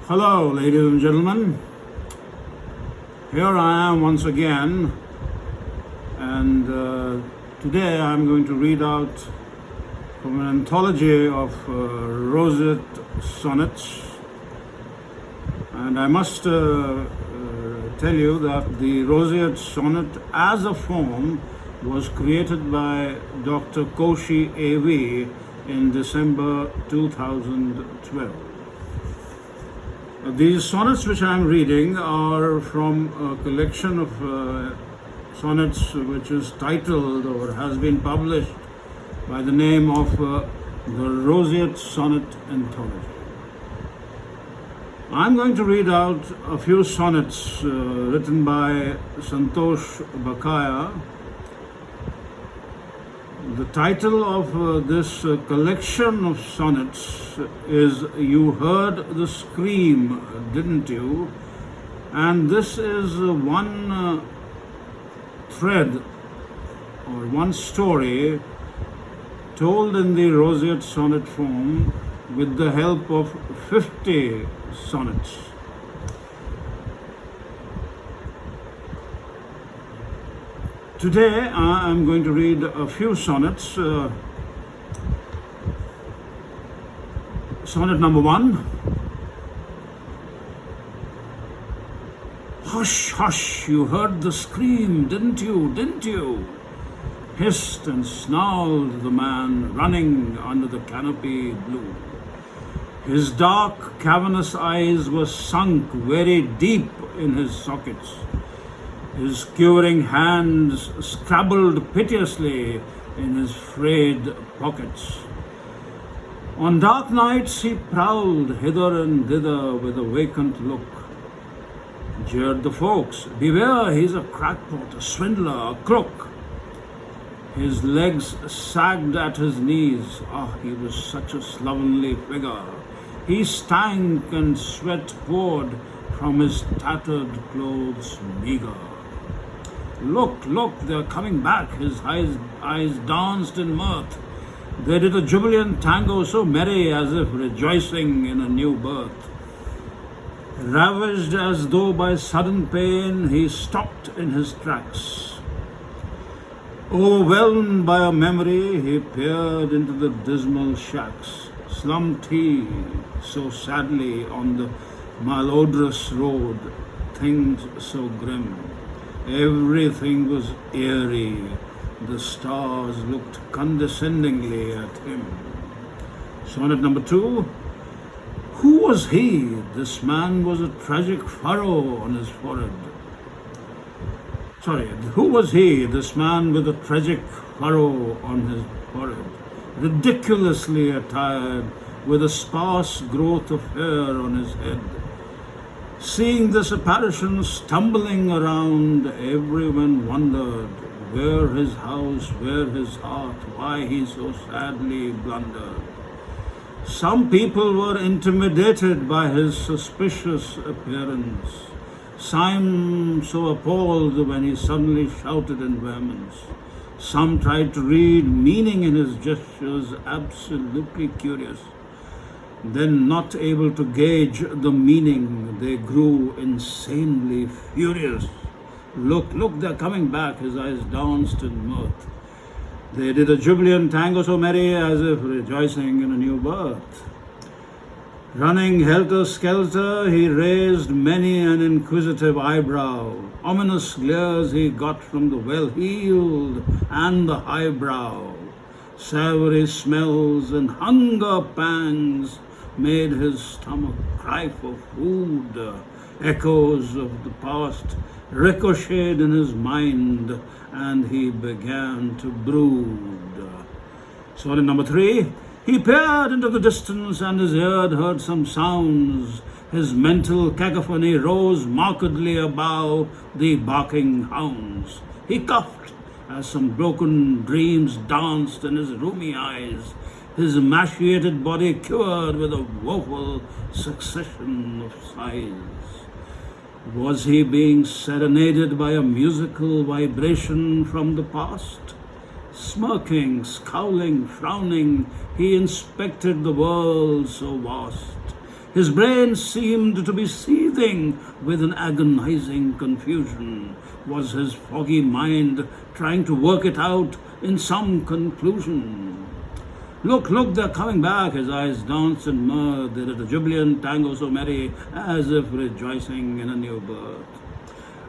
Hello, ladies and gentlemen. Here I am once again, and today I'm going to read out from an anthology of Roseate sonnets. And I must tell you that the Roseate sonnet as a form was created by Dr. Koshi A.V. in December 2012. These sonnets which I am reading are from a collection of sonnets which is titled or has been published by the name of the Roseate Sonnet Anthology. I'm going to read out a few sonnets written by Santosh Bakaya. The title of this collection of sonnets is You Heard the Scream, Didn't You? And this is one thread or one story told in the Roseate sonnet form with the help of 50 sonnets. Today I am going to read a few sonnets. Sonnet number 1. Hush, hush, you heard the scream, didn't you, didn't you? Hissed and snarled the man running under the canopy blue. His dark, cavernous eyes were sunk very deep in his sockets. His quivering hands scrabbled piteously in his frayed pockets. On dark nights he prowled hither and thither with a vacant look. Jeered the folks, beware, he's a crackpot, a swindler, a crook. His legs sagged at his knees. He was such a slovenly figure. He stank and sweat poured from his tattered clothes meager. Look, look, they're coming back. His eyes danced in mirth. They did a jubilant tango so merry as if rejoicing in a new birth. Ravaged as though by sudden pain, he stopped in his tracks. Overwhelmed by a memory, he peered into the dismal shacks. Slumped he so sadly on the malodorous road, things so grim. Everything was eerie. The stars looked condescendingly at him. Sonnet number 2. Who was he? This man was a tragic furrow on his forehead. Who was he? This man with a tragic furrow on his forehead, ridiculously attired, with a sparse growth of hair on his head. Seeing this apparition stumbling around, everyone wondered where his house, where his heart, why he so sadly blundered. Some people were intimidated by his suspicious appearance. Some so appalled when he suddenly shouted in vehemence. Some tried to read meaning in his gestures, absolutely curious. Then, not able to gauge the meaning, they grew insanely furious. Look, look, they're coming back. His eyes danced in mirth. They did a jubilant tango so merry as if rejoicing in a new birth. Running helter-skelter, he raised many an inquisitive eyebrow. Ominous glares he got from the well-heeled and the highbrow. Savory smells and hunger pangs made his stomach cry for food. Echoes of the past ricocheted in his mind, and he began to brood. Sonnet number 3. He peered into the distance, and his ear heard some sounds. His mental cacophony rose markedly above the barking hounds. He coughed as some broken dreams danced in his rheumy eyes. His emaciated body quivered with a woeful succession of sighs. Was he being serenaded by a musical vibration from the past? Smirking, scowling, frowning, he inspected the world so vast. His brain seemed to be seething with an agonizing confusion. Was his foggy mind trying to work it out in some conclusion? Look, look, they're coming back. His eyes danced in mirth. They did a jubilant tango so merry, as if rejoicing in a new birth.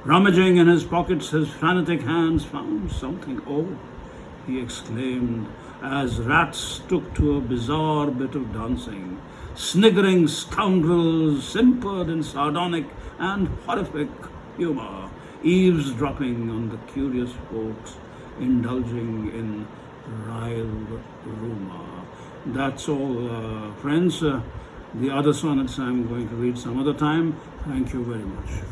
Rummaging in his pockets, his frantic hands found something. Oh, he exclaimed, as rats took to a bizarre bit of dancing. Sniggering scoundrels simpered in sardonic and horrific humor, eavesdropping on the curious folks, indulging in riled rumor. That's all, friends. The other sonnets I'm going to read some other time. Thank you very much.